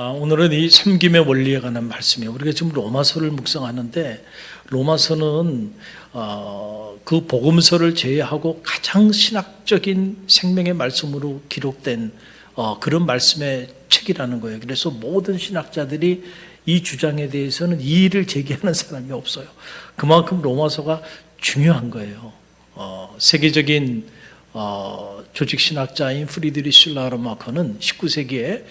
오늘은 이 섬김의 원리에 관한 말씀이에요. 우리가 지금 로마서를 묵상하는데 로마서는 그 복음서를 제외하고 가장 신학적인 생명의 말씀으로 기록된 그런 말씀의 책이라는 거예요. 그래서 모든 신학자들이 이 주장에 대해서는 이의를 제기하는 사람이 없어요. 그만큼 로마서가 중요한 거예요. 세계적인 조직 신학자인 프리드리히 슐라르마커는 19세기에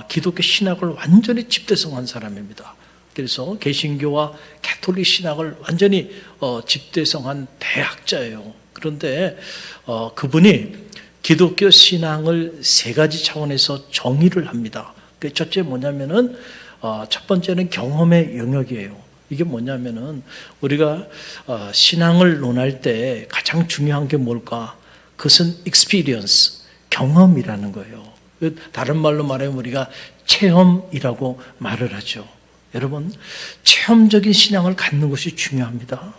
기독교 신학을 완전히 집대성한 사람입니다. 그래서 개신교와 가톨릭 신학을 완전히 집대성한 대학자예요. 그런데 그분이 기독교 신앙을 세 가지 차원에서 정의를 합니다. 첫째 뭐냐면은 첫 번째는 경험의 영역이에요. 이게 뭐냐면은 우리가 신앙을 논할 때 가장 중요한 게 뭘까? 그것은 experience, 경험이라는 거예요. 다른 말로 말하면 우리가 체험이라고 말을 하죠. 여러분, 체험적인 신앙을 갖는 것이 중요합니다.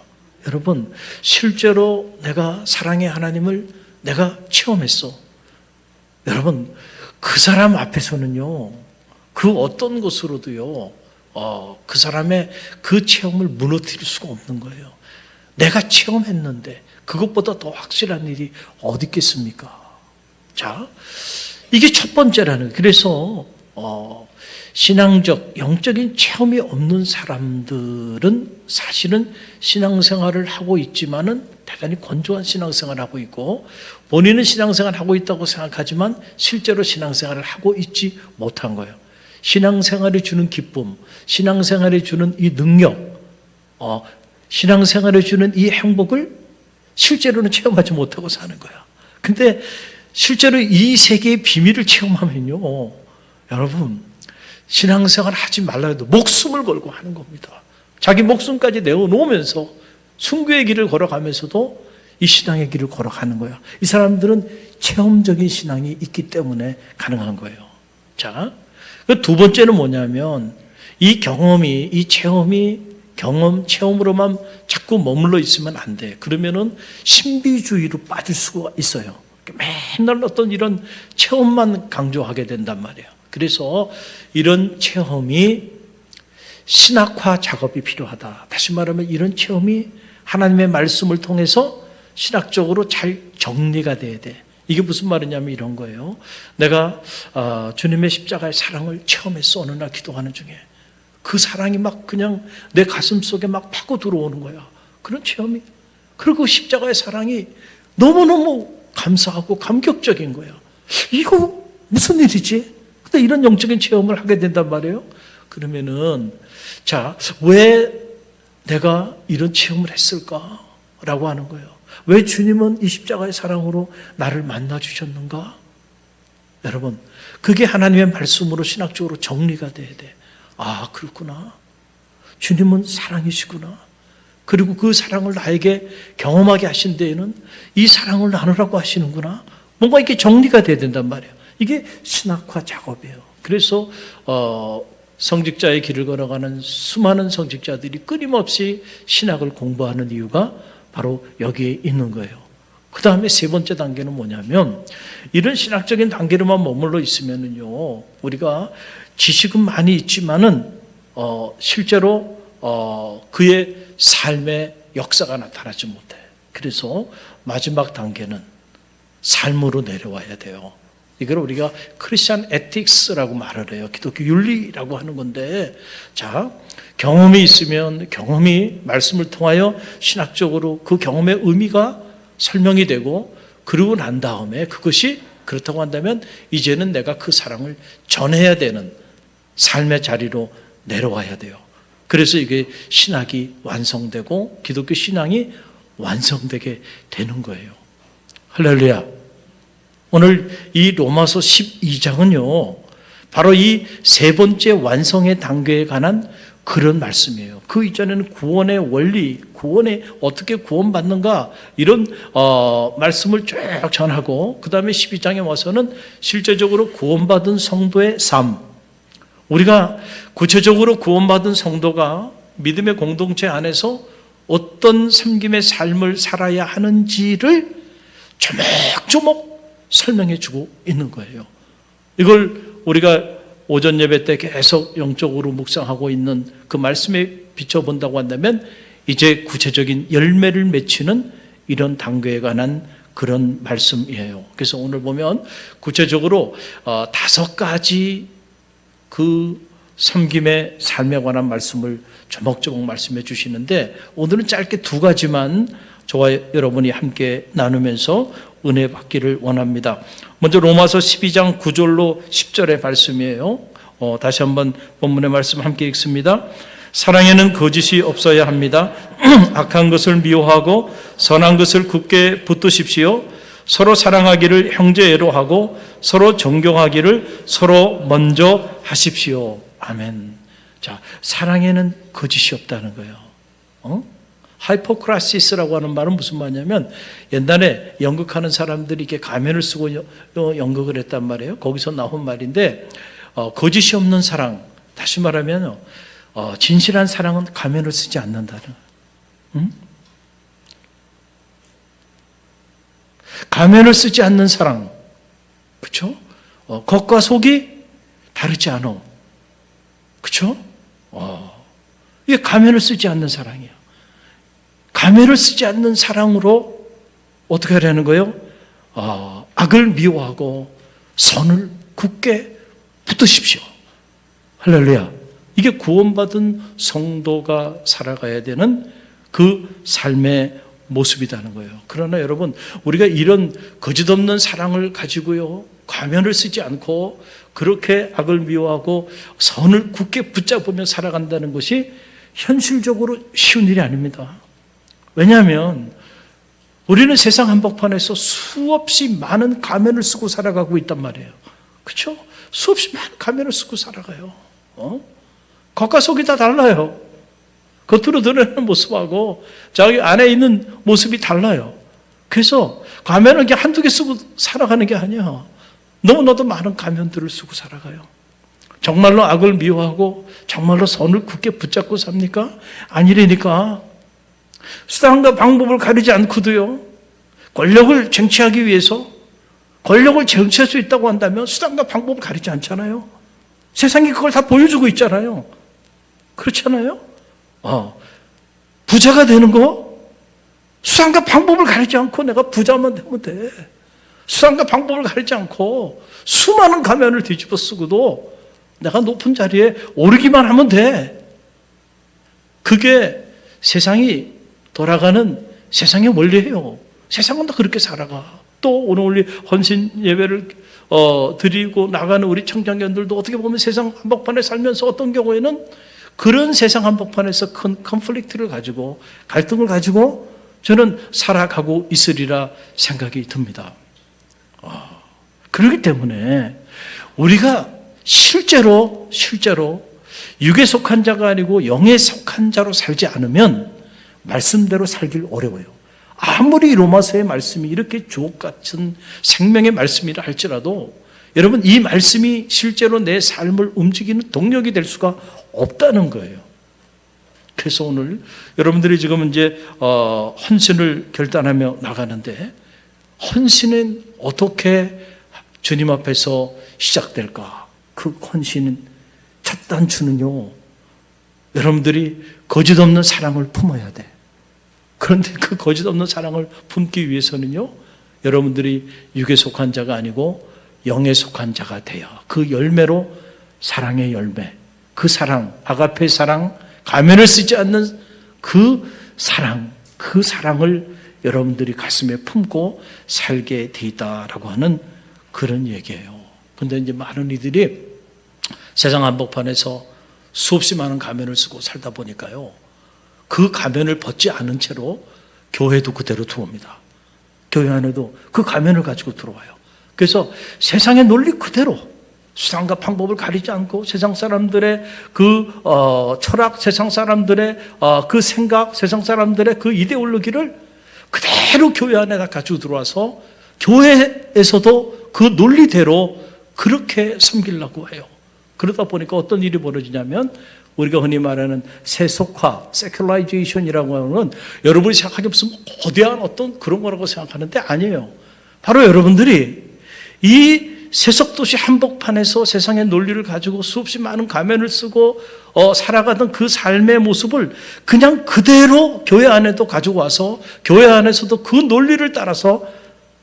여러분, 실제로 내가 사랑의 하나님을 내가 체험했어. 여러분, 그 사람 앞에서는요, 그 어떤 것으로도요, 그 사람의 그 체험을 무너뜨릴 수가 없는 거예요. 내가 체험했는데 그것보다 더 확실한 일이 어디 있겠습니까? 자, 이게 첫 번째라는 거예요. 그래서 신앙적, 영적인 체험이 없는 사람들은 사실은 신앙생활을 하고 있지만은 대단히 건조한 신앙생활을 하고 있고 본인은 신앙생활을 하고 있다고 생각하지만 실제로 신앙생활을 하고 있지 못한 거예요. 신앙생활이 주는 기쁨, 신앙생활이 주는 이 능력, 신앙생활이 주는 이 행복을 실제로는 체험하지 못하고 사는 거야. 근데 실제로 이 세계의 비밀을 체험하면요, 여러분, 신앙생활 하지 말라 해도 목숨을 걸고 하는 겁니다. 자기 목숨까지 내어놓으면서 순교의 길을 걸어가면서도 이 신앙의 길을 걸어가는 거예요. 이 사람들은 체험적인 신앙이 있기 때문에 가능한 거예요. 자, 두 번째는 뭐냐면 이 경험이, 이 체험이 체험으로만 자꾸 머물러 있으면 안 돼. 그러면은 신비주의로 빠질 수가 있어요. 맨날 어떤 이런 체험만 강조하게 된단 말이에요. 그래서 이런 체험이 신학화 작업이 필요하다. 다시 말하면 이런 체험이 하나님의 말씀을 통해서 신학적으로 잘 정리가 돼야 돼. 이게 무슨 말이냐면 이런 거예요. 내가 주님의 십자가의 사랑을 체험했어. 어느 날 기도하는 중에 그 사랑이 막 그냥 내 가슴 속에 막 파고 들어오는 거야. 그런 체험이. 그리고 십자가의 사랑이 너무너무 감사하고 감격적인 거예요. 이거 무슨 일이지? 근데 이런 영적인 체험을 하게 된단 말이에요. 그러면은 자, 왜 내가 이런 체험을 했을까라고 하는 거예요. 왜 주님은 이 십자가의 사랑으로 나를 만나 주셨는가? 여러분, 그게 하나님의 말씀으로 신학적으로 정리가 돼야 돼. 아, 그렇구나. 주님은 사랑이시구나. 그리고 그 사랑을 나에게 경험하게 하신 데에는 이 사랑을 나누라고 하시는구나. 뭔가 이렇게 정리가 돼야 된단 말이에요. 이게 신학화 작업이에요. 그래서 성직자의 길을 걸어가는 수많은 성직자들이 끊임없이 신학을 공부하는 이유가 바로 여기에 있는 거예요. 그 다음에 세 번째 단계는 뭐냐면 이런 신학적인 단계로만 머물러 있으면은요, 우리가 지식은 많이 있지만은 실제로 그의 삶의 역사가 나타나지 못해. 그래서 마지막 단계는 삶으로 내려와야 돼요. 이걸 우리가 크리스천 에틱스라고 말을 해요. 기독교 윤리라고 하는 건데, 자, 경험이 있으면 경험이 말씀을 통하여 신학적으로 그 경험의 의미가 설명이 되고, 그러고 난 다음에 그것이 그렇다고 한다면 이제는 내가 그 사랑을 전해야 되는 삶의 자리로 내려와야 돼요. 그래서 이게 신학이 완성되고 기독교 신앙이 완성되게 되는 거예요. 할렐루야. 오늘 이 로마서 12장은요, 바로 이 세 번째 완성의 단계에 관한 그런 말씀이에요. 그 이전에는 구원의 원리, 구원에 어떻게 구원받는가 이런 말씀을 쭉 전하고, 그 다음에 12장에 와서는 실제적으로 구원받은 성도의 삶, 우리가 구체적으로 구원받은 성도가 믿음의 공동체 안에서 어떤 섬김의 삶을 살아야 하는지를 조목조목 설명해 주고 있는 거예요. 이걸 우리가 오전 예배 때 계속 영적으로 묵상하고 있는 그 말씀에 비춰본다고 한다면 이제 구체적인 열매를 맺히는 이런 단계에 관한 그런 말씀이에요. 그래서 오늘 보면 구체적으로 5가지 그 섬김의 삶에 관한 말씀을 조목조목 말씀해 주시는데 오늘은 짧게 2가지만 저와 여러분이 함께 나누면서 은혜 받기를 원합니다. 먼저 로마서 12장 9절로 10절의 말씀이에요. 다시 한번 본문의 말씀 함께 읽습니다. 사랑에는 거짓이 없어야 합니다. 악한 것을 미워하고 선한 것을 굳게 붙드십시오. 서로 사랑하기를 형제애로 하고 서로 존경하기를 서로 먼저 하십시오. 아멘. 자, 사랑에는 거짓이 없다는 거예요. 하이포크라시스라고 하는 말은 무슨 말이냐면 옛날에 연극하는 사람들이 이렇게 가면을 쓰고 연극을 했단 말이에요. 거기서 나온 말인데 거짓이 없는 사랑, 다시 말하면 진실한 사랑은 가면을 쓰지 않는다는 거예요. 가면을 쓰지 않는 사랑, 그렇죠? 겉과 속이 다르지 않아, 그렇죠? 이게 가면을 쓰지 않는 사랑이에요. 가면을 쓰지 않는 사랑으로 어떻게 하려는 거예요? 악을 미워하고 선을 굳게 붙드십시오. 할렐루야. 이게 구원받은 성도가 살아가야 되는 그 삶의 모습이라는 거예요. 그러나 여러분, 우리가 이런 거짓없는 사랑을 가지고요, 가면을 쓰지 않고 그렇게 악을 미워하고 선을 굳게 붙잡으며 살아간다는 것이 현실적으로 쉬운 일이 아닙니다. 왜냐하면 우리는 세상 한복판에서 수없이 많은 가면을 쓰고 살아가고 있단 말이에요. 그렇죠? 수없이 많은 가면을 쓰고 살아가요. 겉과 속이 다 달라요. 겉으로 드러내는 모습하고 자기 안에 있는 모습이 달라요. 그래서 가면을 그냥 한두 개 쓰고 살아가는 게 아니야. 너무나도 많은 가면들을 쓰고 살아가요. 정말로 악을 미워하고 정말로 선을 굳게 붙잡고 삽니까? 아니라니까. 수단과 방법을 가리지 않고도요, 권력을 쟁취하기 위해서 권력을 쟁취할 수 있다고 한다면 수단과 방법을 가리지 않잖아요. 세상이 그걸 다 보여주고 있잖아요. 그렇잖아요. 부자가 되는 거 수단과 방법을 가리지 않고 내가 부자만 되면 돼. 수단과 방법을 가리지 않고 수많은 가면을 뒤집어 쓰고도 내가 높은 자리에 오르기만 하면 돼. 그게 세상이 돌아가는 세상의 원리예요. 세상은 다 그렇게 살아가. 또 오늘 우리 헌신 예배를 드리고 나가는 우리 청장년들도 어떻게 보면 세상 한복판에 살면서 어떤 경우에는 그런 세상 한복판에서 큰 컨플릭트를 가지고 갈등을 가지고 저는 살아가고 있으리라 생각이 듭니다. 그렇기 때문에 우리가 실제로 육에 속한 자가 아니고 영에 속한 자로 살지 않으면 말씀대로 살길 어려워요. 아무리 로마서의 말씀이 이렇게 주옥 같은 생명의 말씀이라 할지라도 여러분, 이 말씀이 실제로 내 삶을 움직이는 동력이 될 수가 없다는 거예요. 그래서 오늘 여러분들이 지금 이제 헌신을 결단하며 나가는데, 헌신은 어떻게 주님 앞에서 시작될까? 그 헌신은 첫 단추는요, 여러분들이 거짓 없는 사랑을 품어야 돼. 그런데 그 거짓 없는 사랑을 품기 위해서는요, 여러분들이 육에 속한 자가 아니고 영에 속한 자가 돼요. 그 열매로 사랑의 열매, 그 사랑, 아가페 사랑, 가면을 쓰지 않는 그 사랑을 여러분들이 가슴에 품고 살게 돼 있다라고 하는 그런 얘기예요. 근데 이제 많은 이들이 세상 한복판에서 수없이 많은 가면을 쓰고 살다 보니까요, 그 가면을 벗지 않은 채로 교회도 그대로 들어옵니다. 교회 안에도 그 가면을 가지고 들어와요. 그래서 세상의 논리 그대로 수단과 방법을 가리지 않고 세상 사람들의 그 철학, 세상 사람들의 그 생각, 세상 사람들의 그 이데올로기를 그대로 교회 안에다 가지고 들어와서 교회에서도 그 논리대로 그렇게 섬기려고 해요. 그러다 보니까 어떤 일이 벌어지냐면, 우리가 흔히 말하는 세속화, 세큘라이제이션이라고 하는, 여러분이 생각하기 없으면 거대한 어떤 그런 거라고 생각하는데 아니에요. 바로 여러분들이 이 세속도시 한복판에서 세상의 논리를 가지고 수없이 많은 가면을 쓰고 살아가던 그 삶의 모습을 그냥 그대로 교회 안에도 가지고 와서 교회 안에서도 그 논리를 따라서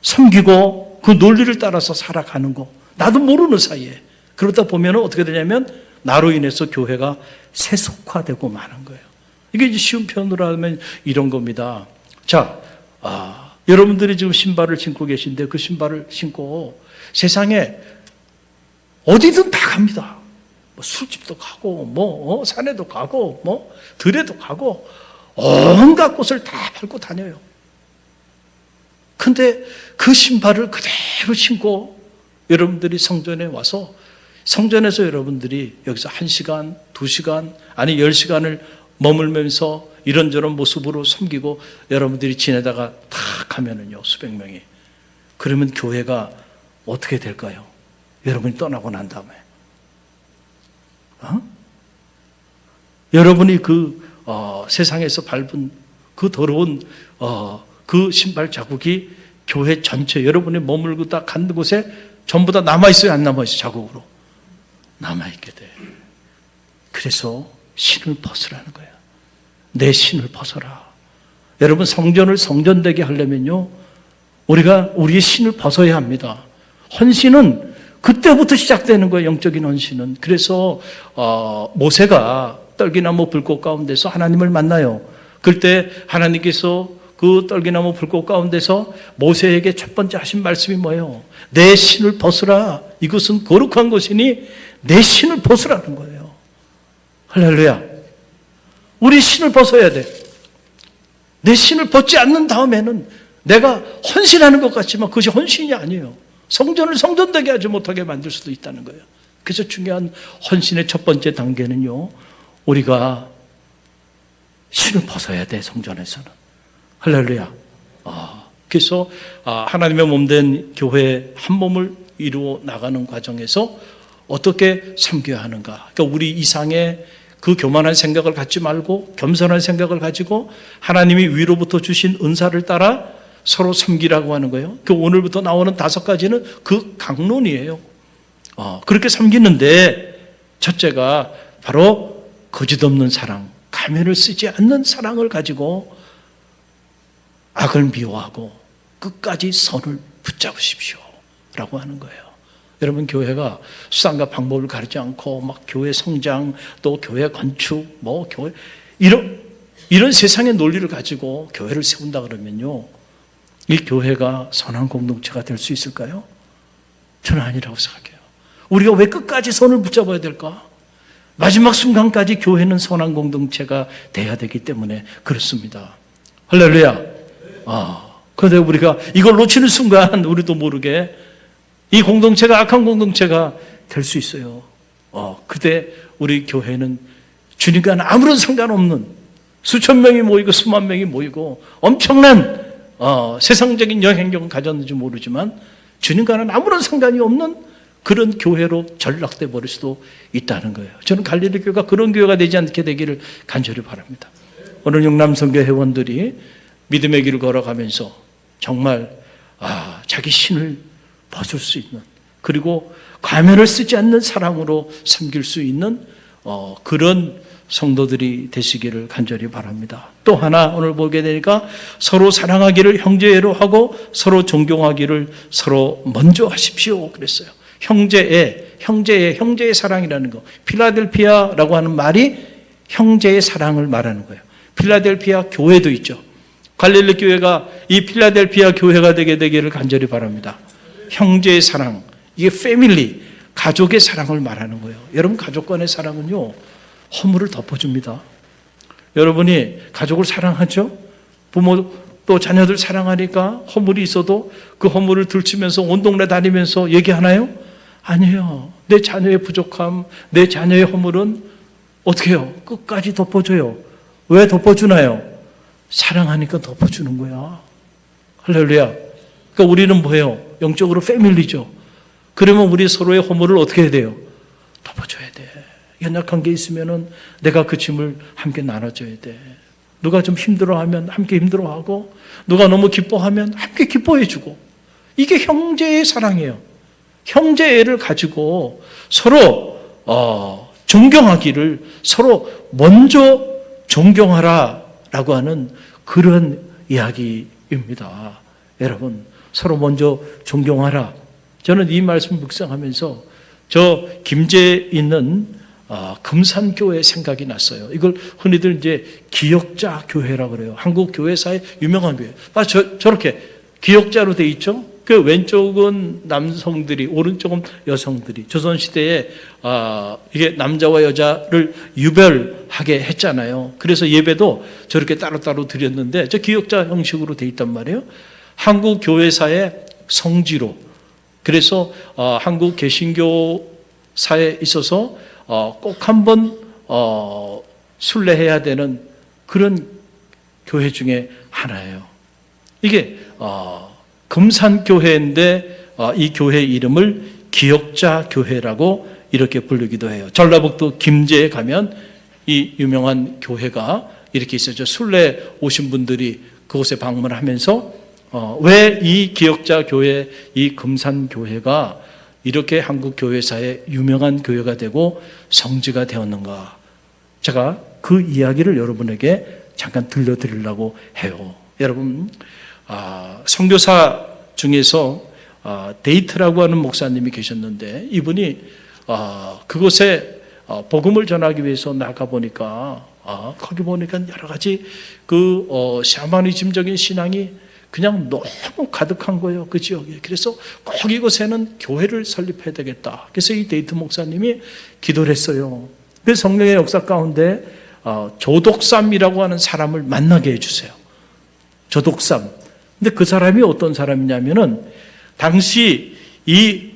섬기고 그 논리를 따라서 살아가는 거, 나도 모르는 사이에. 그러다 보면 어떻게 되냐면 나로 인해서 교회가 세속화되고 마는 거예요. 이게 이제 쉬운 표현으로 하면 이런 겁니다. 자, 여러분들이 지금 신발을 신고 계신데 그 신발을 신고 세상에 어디든 다 갑니다. 뭐 술집도 가고, 산에도 가고, 들에도 가고, 온갖 곳을 다 밟고 다녀요. 근데 그 신발을 그대로 신고 여러분들이 성전에 와서 성전에서 여러분들이 여기서 1시간, 2시간, 아니 10시간을 머물면서 이런저런 모습으로 섬기고 여러분들이 지내다가 탁 가면은요, 수백 명이. 그러면 교회가 어떻게 될까요? 여러분이 떠나고 난 다음에. 여러분이 세상에서 밟은 그 더러운 그 신발 자국이 교회 전체, 여러분이 머물고 딱 간 곳에 전부 다 남아있어요? 안 남아있어요? 자국으로? 남아있게 돼. 그래서 신을 벗으라는 거예요. 내 신을 벗어라. 여러분, 성전을 성전되게 하려면요, 우리가 우리의 신을 벗어야 합니다. 헌신은 그때부터 시작되는 거예요. 영적인 헌신은. 그래서 모세가 떨기나무 불꽃 가운데서 하나님을 만나요. 그때 하나님께서 그 떨기나무 불꽃 가운데서 모세에게 첫 번째 하신 말씀이 뭐예요? 내 신을 벗으라. 이것은 거룩한 것이니 내 신을 벗으라는 거예요. 할렐루야. 우리 신을 벗어야 돼. 내 신을 벗지 않는 다음에는 내가 헌신하는 것 같지만 그것이 헌신이 아니에요. 성전을 성전되게 하지 못하게 만들 수도 있다는 거예요. 그래서 중요한 헌신의 첫 번째 단계는요, 우리가 신을 벗어야 돼, 성전에서는. 할렐루야. 그래서 하나님의 몸된 교회 한 몸을 이루어 나가는 과정에서 어떻게 섬겨야 하는가. 그러니까 우리 이상의 그 교만한 생각을 갖지 말고 겸손한 생각을 가지고 하나님이 위로부터 주신 은사를 따라 서로 섬기라고 하는 거예요. 그 오늘부터 나오는 5가지는 그 강론이에요. 그렇게 섬기는데 첫째가 바로 거짓 없는 사랑, 가면을 쓰지 않는 사랑을 가지고 악을 미워하고 끝까지 선을 붙잡으십시오 라고 하는 거예요. 여러분, 교회가 수단과 방법을 가리지 않고 막 교회 성장, 또 교회 건축, 교회 이런 세상의 논리를 가지고 교회를 세운다 그러면요, 이 교회가 선한 공동체가 될 수 있을까요? 저는 아니라고 생각해요. 우리가 왜 끝까지 선을 붙잡아야 될까? 마지막 순간까지 교회는 선한 공동체가 돼야 되기 때문에 그렇습니다. 할렐루야. 그런데 우리가 이걸 놓치는 순간 우리도 모르게 이 공동체가 악한 공동체가 될 수 있어요. 그때 우리 교회는 주님과는 아무런 상관없는 수천 명이 모이고 수만 명이 모이고 엄청난 세상적인 영향력을 가졌는지 모르지만 주님과는 아무런 상관이 없는 그런 교회로 전락돼 버릴 수도 있다는 거예요. 저는 갈릴리 교회가 그런 교회가 되지 않게 되기를 간절히 바랍니다. 오늘 영남선교 회원들이 믿음의 길을 걸어가면서 정말 자기 신을 벗을 수 있는, 그리고 가면을 쓰지 않는 사랑으로 섬길 수 있는 그런 성도들이 되시기를 간절히 바랍니다. 또 하나 오늘 보게 되니까 서로 사랑하기를 형제애로 하고 서로 존경하기를 서로 먼저 하십시오 그랬어요. 형제의 사랑이라는 거. 필라델피아라고 하는 말이 형제의 사랑을 말하는 거예요. 필라델피아 교회도 있죠. 갈릴리 교회가 이 필라델피아 교회가 되게 되기를 간절히 바랍니다. 형제의 사랑, 이게 패밀리, 가족의 사랑을 말하는 거예요. 여러분, 가족 간의 사랑은요, 허물을 덮어줍니다. 여러분이 가족을 사랑하죠? 부모 또 자녀들 사랑하니까 허물이 있어도 그 허물을 들추면서 온 동네 다니면서 얘기하나요? 아니에요. 내 자녀의 부족함, 내 자녀의 허물은 어떻게 해요? 끝까지 덮어줘요. 왜 덮어주나요? 사랑하니까 덮어주는 거야. 할렐루야. 그러니까 우리는 뭐예요? 영적으로 패밀리죠. 그러면 우리 서로의 허물을 어떻게 해야 돼요? 덮어줘야 돼. 연약한 게 있으면은 내가 그 짐을 함께 나눠줘야 돼. 누가 좀 힘들어하면 함께 힘들어하고, 누가 너무 기뻐하면 함께 기뻐해주고. 이게 형제의 사랑이에요. 형제애를 가지고 서로 존경하기를, 서로 먼저 존경하라라고 하는 그런 이야기입니다. 여러분, 서로 먼저 존경하라. 저는 이 말씀 묵상하면서 저 김제에 있는 금산교회 생각이 났어요. 이걸 흔히들 이제 기역자 교회라고 그래요. 한국 교회사의 유명한 교회. 저렇게 기역자로 돼 있죠. 그 왼쪽은 남성들이, 오른쪽은 여성들이. 조선시대에 이게 남자와 여자를 유별하게 했잖아요. 그래서 예배도 저렇게 따로따로 드렸는데 저 기역자 형식으로 돼 있단 말이에요. 한국 교회사의 성지로. 그래서 한국 개신교사에 있어서 꼭 한번 순례해야 되는 그런 교회 중에 하나예요. 이게 금산교회인데 이 교회 이름을 기역자 교회라고 이렇게 부르기도 해요. 전라북도 김제에 가면 이 유명한 교회가 이렇게 있어요. 순례 오신 분들이 그곳에 방문하면서 왜 이 기역자 교회, 이 금산교회가 이렇게 한국 교회사의 유명한 교회가 되고 성지가 되었는가? 제가 그 이야기를 여러분에게 잠깐 들려드리려고 해요. 여러분, 선교사 중에서 데이트라고 하는 목사님이 계셨는데 이분이 그곳에 복음을 전하기 위해서 나가보니까 거기 보니까 여러 가지 그 샤머니즘적인 신앙이 그냥 너무 가득한 거예요, 그 지역에. 그래서 꼭 이곳에는 교회를 설립해야 되겠다. 그래서 이 데이트 목사님이 기도를 했어요. 그 성령의 역사 가운데 조독삼이라고 하는 사람을 만나게 해주세요. 조독삼. 근데 그 사람이 어떤 사람이냐면은 당시 이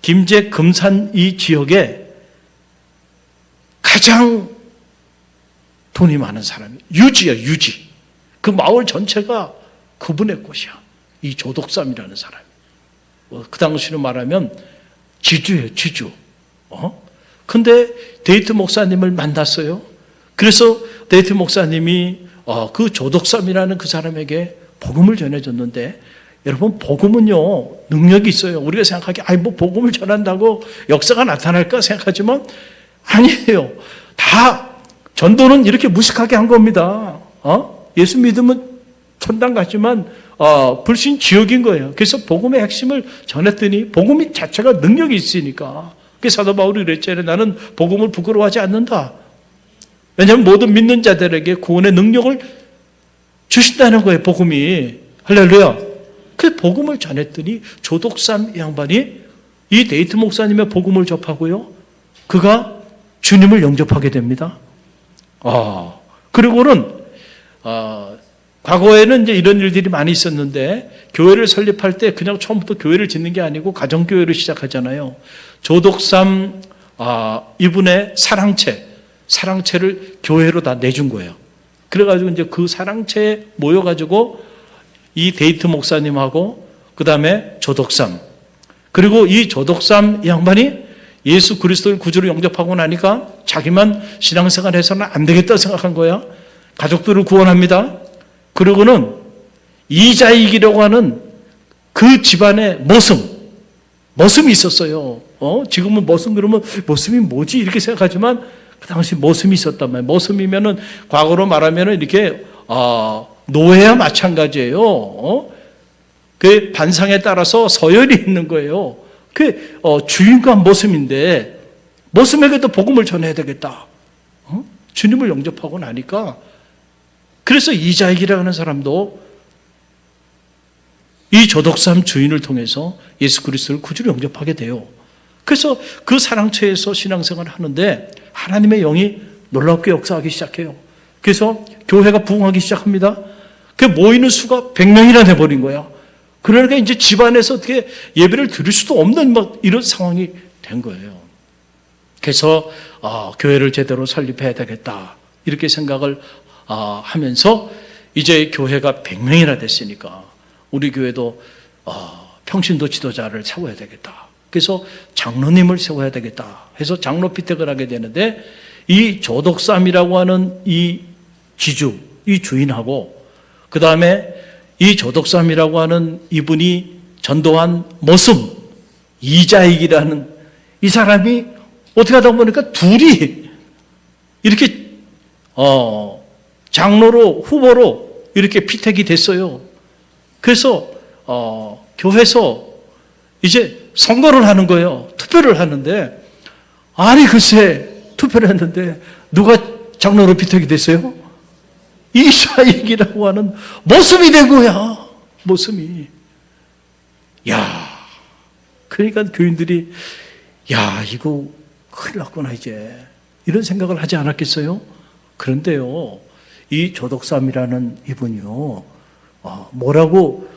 김제 금산 이 지역에 가장 돈이 많은 사람이 유지야, 유지. 그 마을 전체가 그분의 곳이야. 이 조독삼이라는 사람이. 그 당시로 말하면 지주예요, 지주. 근데 데이트 목사님을 만났어요. 그래서 데이트 목사님이 그 조독삼이라는 그 사람에게 복음을 전해줬는데, 여러분, 복음은요 능력이 있어요. 우리가 생각하기에 뭐 복음을 전한다고 역사가 나타날까 생각하지만 아니에요. 다 전도는 이렇게 무식하게 한 겁니다. 예수 믿으면 천당 갔지만 불신 지옥인 거예요. 그래서 복음의 핵심을 전했더니 복음이 자체가 능력이 있으니까. 그래서 사도 바울이 그랬잖아요. 나는 복음을 부끄러워하지 않는다. 왜냐하면 모든 믿는 자들에게 구원의 능력을 주신다는 거예요, 복음이. 할렐루야. 그 복음을 전했더니 조독삼 양반이 이 데이트 목사님의 복음을 접하고요, 그가 주님을 영접하게 됩니다. 그리고는 과거에는 이제 이런 일들이 많이 있었는데, 교회를 설립할 때 그냥 처음부터 교회를 짓는 게 아니고 가정교회를 시작하잖아요. 조독삼 이분의 사랑채를 교회로 다 내준 거예요. 그래가지고 이제 그 사랑채에 모여가지고 이 데이트 목사님하고 그 다음에 조독삼, 그리고 이 조독삼 양반이 예수 그리스도를 구주로 영접하고 나니까 자기만 신앙생활 해서는 안 되겠다 생각한 거야. 가족들을 구원합니다. 그리고는 이자익이라고 하는 그 집안의 머슴이 있었어요. 지금은 머슴 그러면 머슴이 뭐지 이렇게 생각하지만 그 당시 머슴이 있었단 말이에요. 머슴이면은 과거로 말하면은 이렇게 노예와 마찬가지예요. 그 반상에 따라서 서열이 있는 거예요. 그 주인과 머슴인데, 머슴에게도 복음을 전해야 되겠다. 주님을 영접하고 나니까, 그래서 이자익이라고 하는 사람도 이 조독삼 주인을 통해서 예수 그리스도를 구주로 영접하게 돼요. 그래서 그 사랑처에서 신앙생활을 하는데 하나님의 영이 놀랍게 역사하기 시작해요. 그래서 교회가 부흥하기 시작합니다. 그 모이는 수가 100명이나 돼버린 거야. 그러니까 이제 집안에서 어떻게 예배를 드릴 수도 없는 이런 상황이 된 거예요. 그래서 교회를 제대로 설립해야 되겠다 이렇게 생각을 하면서 이제 교회가 100명이나 됐으니까 우리 교회도 평신도 지도자를 세워야 되겠다. 그래서 장로님을 세워야 되겠다 해서 장로 피택을 하게 되는데, 이 조독삼이라고 하는 이 지주, 이 주인하고 그 다음에 이 조독삼이라고 하는 이분이 전도한 머슴, 이자익이라는 이 사람이 어떻게 하다 보니까 둘이 이렇게 장로로 후보로 이렇게 피택이 됐어요. 그래서 교회에서 이제 선거를 하는 거예요. 투표를 하는데 아니 글쎄 투표를 했는데 누가 장로로 피택이 됐어요? 이자익이라고 하는 모습이 된 거야. 모습이. 야, 그러니까 교인들이 야 이거 큰일 났구나 이제 이런 생각을 하지 않았겠어요? 그런데요 이 조덕삼이라는 이분이요 뭐라고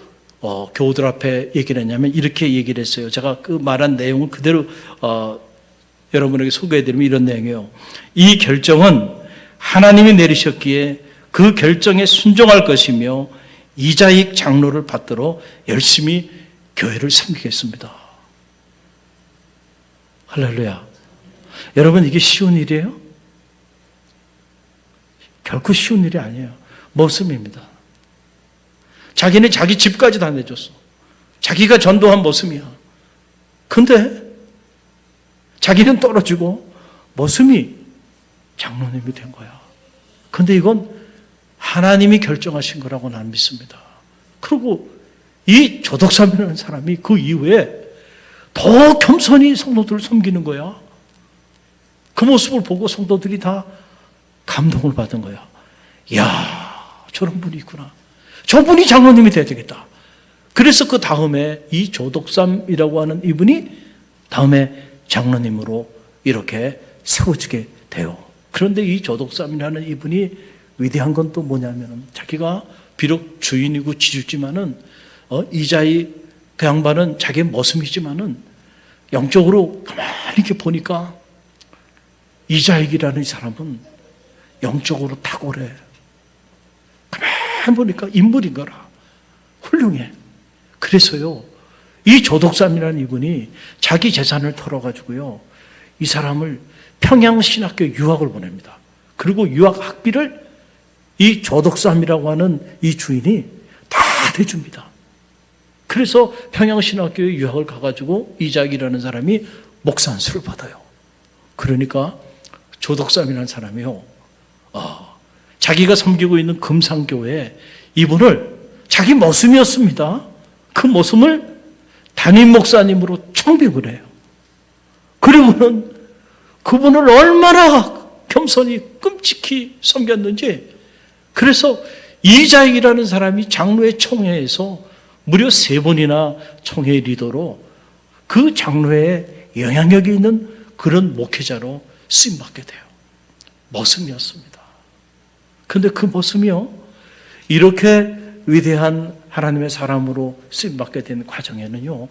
교우들 앞에 얘기를 했냐면 이렇게 얘기를 했어요. 제가 그 말한 내용을 그대로 여러분에게 소개해드리면 이런 내용이에요. 이 결정은 하나님이 내리셨기에 그 결정에 순종할 것이며 이자익 장로를 받들어 열심히 교회를 섬기겠습니다. 할렐루야. 여러분 이게 쉬운 일이에요? 결코 쉬운 일이 아니에요. 모습입니다. 자기는 자기 집까지 다 내줬어. 자기가 전도한 모습이야. 근데 자기는 떨어지고 모습이 장로님이 된 거야. 근데 이건 하나님이 결정하신 거라고 나는 믿습니다. 그리고 이 조덕삼이라는 사람이 그 이후에 더 겸손히 성도들을 섬기는 거야. 그 모습을 보고 성도들이 다 감동을 받은 거야. 이야, 저런 분이 있구나. 저분이 장로님이 돼야 되겠다. 그래서 그 다음에 이 조덕삼이라고 하는 이분이 다음에 장로님으로 이렇게 세워지게 돼요. 그런데 이 조덕삼이라는 이분이 위대한 건 또 뭐냐면 자기가 비록 주인이고 지주지만은 이자이 그 양반은 자기의 모습이지만은 영적으로 가만히 이렇게 보니까 이자익이라는 이 사람은 영적으로 탁월해. 가만히 보니까 인물인 거라. 훌륭해. 그래서요, 이 조덕삼이라는 이분이 자기 재산을 털어가지고요, 이 사람을 평양신학교에 유학을 보냅니다. 그리고 유학 학비를 이 조덕삼이라고 하는 이 주인이 다 대줍니다. 그래서 평양신학교에 유학을 가가지고 이자익이라는 사람이 목사 안수를 받아요. 그러니까 조덕삼이라는 사람이요, 자기가 섬기고 있는 금상교회 이분을 자기 모습이었습니다. 그 모습을 담임 목사님으로 청빙을 해요. 그리고는 그분을 얼마나 겸손히 끔찍히 섬겼는지, 그래서 이자익이라는 사람이 장로회 총회에서 무려 3번이나 총회 리더로 그 장로회에 영향력이 있는 그런 목회자로 쓰임받게 돼요. 모습이었습니다. 그런데 그 모습이요, 이렇게 위대한 하나님의 사람으로 쓰임받게 된 과정에는요,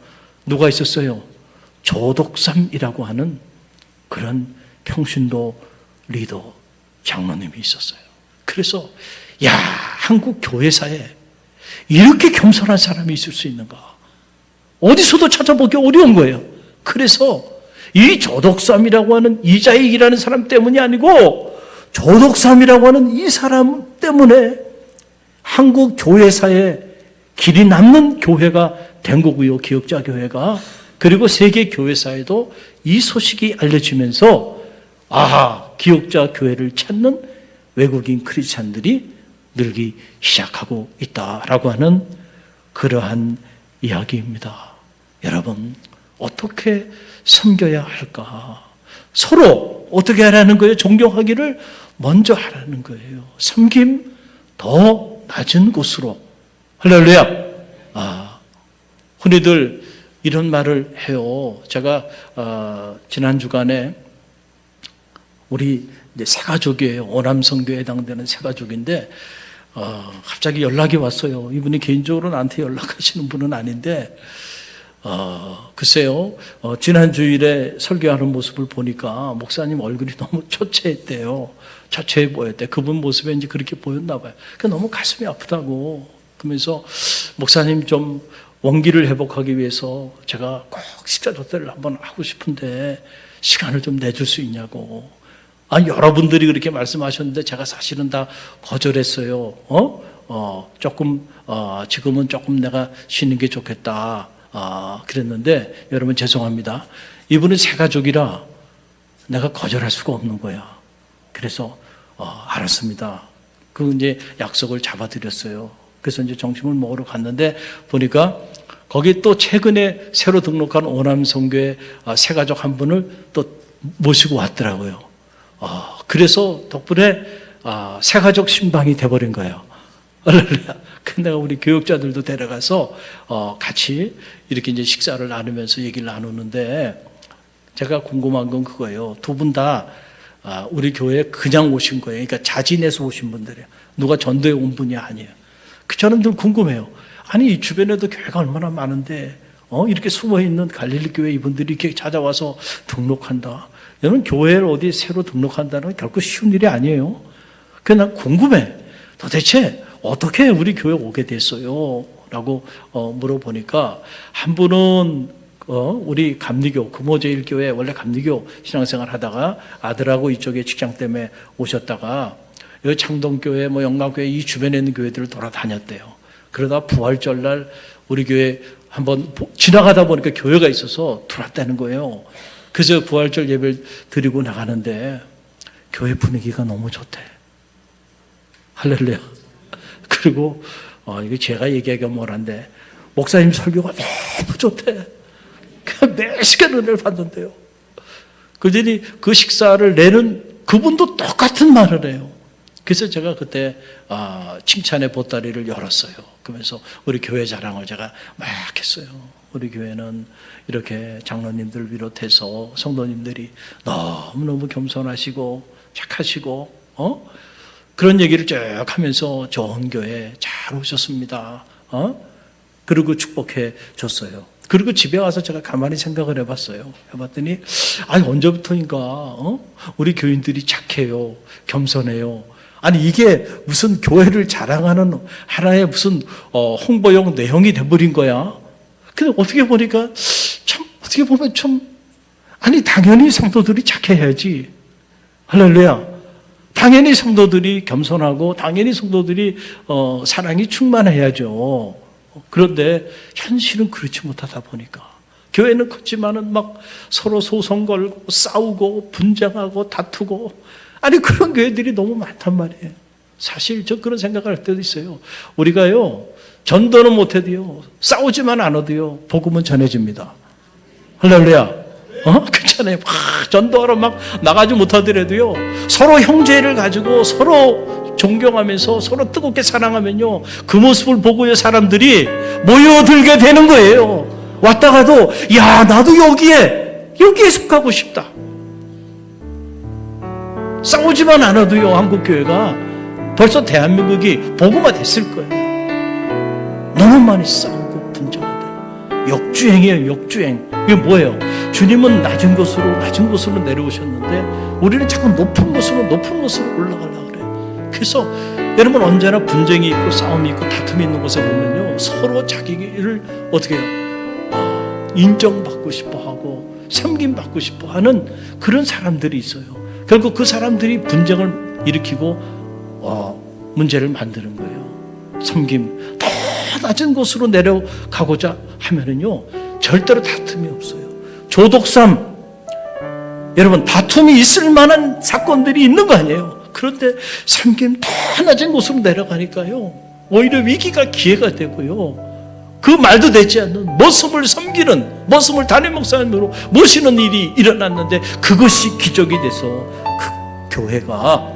누가 있었어요? 조덕삼이라고 하는 그런 평신도 리더 장로님이 있었어요. 그래서 야, 한국 교회사에 이렇게 겸손한 사람이 있을 수 있는가? 어디서도 찾아보기 어려운 거예요. 그래서 이 조덕삼이라고 하는 이자익이라는 사람 때문이 아니고 조덕삼이라고 하는 이 사람 때문에 한국 교회사에 길이 남는 교회가 된 거고요. 기억자 교회가. 그리고 세계 교회사에도 이 소식이 알려지면서 아하, 기억자 교회를 찾는 외국인 크리스찬들이 늘기 시작하고 있다라고 하는 그러한 이야기입니다. 여러분, 어떻게 섬겨야 할까? 서로 어떻게 하라는 거예요? 존경하기를 먼저 하라는 거예요. 섬김 더 낮은 곳으로. 할렐루야. 흔히들 이런 말을 해요. 제가 지난 주간에 우리 이제 새 가족이에요. 오남성교에 해당되는 새 가족인데 갑자기 연락이 왔어요. 이분이 개인적으로 나한테 연락하시는 분은 아닌데 글쎄요, 지난 주일에 설교하는 모습을 보니까 목사님 얼굴이 너무 초췌했대요. 초췌해 보였대. 그분 모습에 이제 그렇게 보였나 봐요. 너무 가슴이 아프다고. 그러면서 목사님 좀 원기를 회복하기 위해서 제가 꼭 식사 조퇴를 한번 하고 싶은데 시간을 좀 내줄 수 있냐고. 여러분들이 그렇게 말씀하셨는데 제가 사실은 다 거절했어요. 조금 지금은 조금 내가 쉬는 게 좋겠다. 그랬는데 여러분 죄송합니다. 이분은 새 가족이라 내가 거절할 수가 없는 거야. 그래서 알았습니다. 그 이제 약속을 잡아드렸어요. 그래서 이제 점심을 먹으러 갔는데 보니까 거기 또 최근에 새로 등록한 오남선교회 새 가족 한 분을 또 모시고 왔더라고요. 그래서 덕분에 새 가족 신방이 돼버린 거예요. 내가 우리 교육자들도 데려가서 같이 이렇게 이제 식사를 나누면서 얘기를 나누는데 제가 궁금한 건 그거예요. 두 분 다 우리 교회에 그냥 오신 거예요. 그러니까 자진해서 오신 분들이에요. 누가 전도에 온 분이 아니에요. 저는 늘 궁금해요. 아니 이 주변에도 교회가 얼마나 많은데 이렇게 숨어있는 갈릴리 교회 이분들이 이렇게 찾아와서 등록한다. 여러분 교회를 어디 새로 등록한다는 건 결코 쉬운 일이 아니에요. 그래서 난 궁금해. 도대체 어떻게 우리 교회 오게 됐어요? 라고 물어보니까 한 분은 우리 감리교 금호제일교회 원래 감리교 신앙생활 하다가 아들하고 이쪽에 직장 때문에 오셨다가 여기 창동교회 영광교회 이 주변에 있는 교회들을 돌아다녔대요. 그러다 부활절날 우리 교회 한번 지나가다 보니까 교회가 있어서 들어왔다는 거예요. 그래서 부활절 예배를 드리고 나가는데 교회 분위기가 너무 좋대. 할렐루야. 그리고 이거 제가 얘기하기가 뭐란데 목사님 설교가 너무 좋대. 매 시간 은혜를 받는데요. 그들이 그 식사를 내는 그분도 똑같은 말을 해요. 그래서 제가 그때 칭찬의 보따리를 열었어요. 그러면서 우리 교회 자랑을 제가 막 했어요. 우리 교회는 이렇게 장로님들 비롯해서 성도님들이 너무너무 겸손하시고 착하시고 그런 얘기를 쭉 하면서 좋은 교회 잘 오셨습니다. 그리고 축복해 줬어요. 그리고 집에 와서 제가 가만히 생각을 해봤어요. 해봤더니 언제부터인가 우리 교인들이 착해요. 겸손해요. 아니 이게 무슨 교회를 자랑하는 하나의 무슨 홍보용 내용이 돼버린 거야. 근데 어떻게 보니까 어떻게 보면 당연히 성도들이 착해야지. 할렐루야. 당연히 성도들이 겸손하고 당연히 성도들이 사랑이 충만해야죠. 그런데 현실은 그렇지 못하다 보니까 교회는 컸지만은 막 서로 소송 걸고 싸우고 분쟁하고 다투고 그런 교회들이 너무 많단 말이에요. 사실 저 그런 생각을 할 때도 있어요. 우리가요 전도는 못해도요 싸우지만 않아도요 복음은 전해집니다. 할렐루야. 그렇잖아요. 전도하러 막 나가지 못하더라도요 서로 형제를 가지고 서로 존경하면서 서로 뜨겁게 사랑하면요 그 모습을 보고요 사람들이 모여들게 되는 거예요. 왔다가도 나도 여기에 속하고 싶다. 싸우지만 않아도요 한국교회가 벌써 대한민국이 복음화 됐을 거예요. 너무 많이 싸우고 분쟁하다. 역주행이에요. 역주행. 이게 뭐예요? 주님은 낮은 곳으로 내려오셨는데 우리는 자꾸 높은 곳으로 올라가려고 그래요. 그래서 여러분 언제나 분쟁이 있고 싸움이 있고 다툼이 있는 곳에 보면요 서로 자기를 어떻게 해요? 인정받고 싶어하고 섬김받고 싶어하는 그런 사람들이 있어요. 결국 그 사람들이 분쟁을 일으키고 문제를 만드는 거예요. 섬김 더 낮은 곳으로 내려가고자 하면은요 절대로 다툼이 없어요. 조독삼 여러분 다툼이 있을 만한 사건들이 있는 거 아니에요. 그런데 섬김 더 낮은 곳으로 내려가니까요 오히려 위기가 기회가 되고요 그 말도 되지 않는 머슴을 섬기는 머슴을 담임 목사님으로 모시는 일이 일어났는데 그것이 기적이 돼서 그 교회가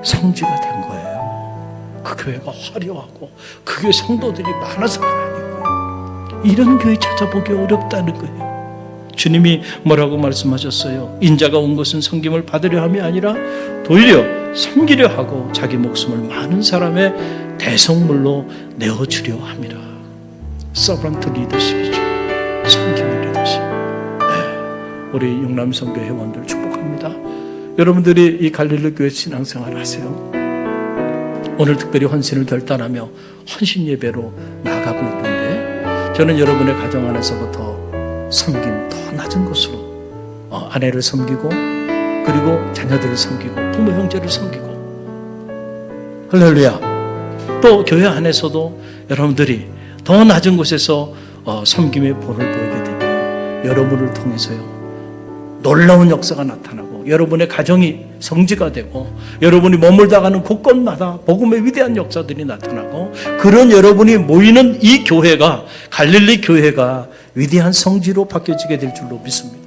성지가 된 거예요. 그 교회가 화려하고 그 교회 성도들이 많아서가 아니고 이런 교회 찾아보기 어렵다는 거예요. 주님이 뭐라고 말씀하셨어요? 인자가 온 것은 섬김을 받으려 함이 아니라 도리어 섬기려 하고 자기 목숨을 많은 사람의 대성물로 내어주려 함이라. 서번트 리더십이죠. 섬김의 리더십. 우리 용남선교 회원들 축복합니다. 여러분들이 이 갈릴리 교회 신앙생활 하세요. 오늘 특별히 헌신을 결단하며 헌신 예배로 나아가고 있는데 저는 여러분의 가정 안에서부터 섬김 더 낮은 곳으로 아내를 섬기고 그리고 자녀들을 섬기고 부모 형제를 섬기고 할렐루야. 또 교회 안에서도 여러분들이 더 낮은 곳에서 섬김의 본을 보이게 되면 여러분을 통해서요 놀라운 역사가 나타나고 여러분의 가정이 성지가 되고 여러분이 머물다 가는 곳곳마다 복음의 위대한 역사들이 나타나고 그런 여러분이 모이는 이 교회가 갈릴리 교회가 위대한 성지로 바뀌어지게 될 줄로 믿습니다.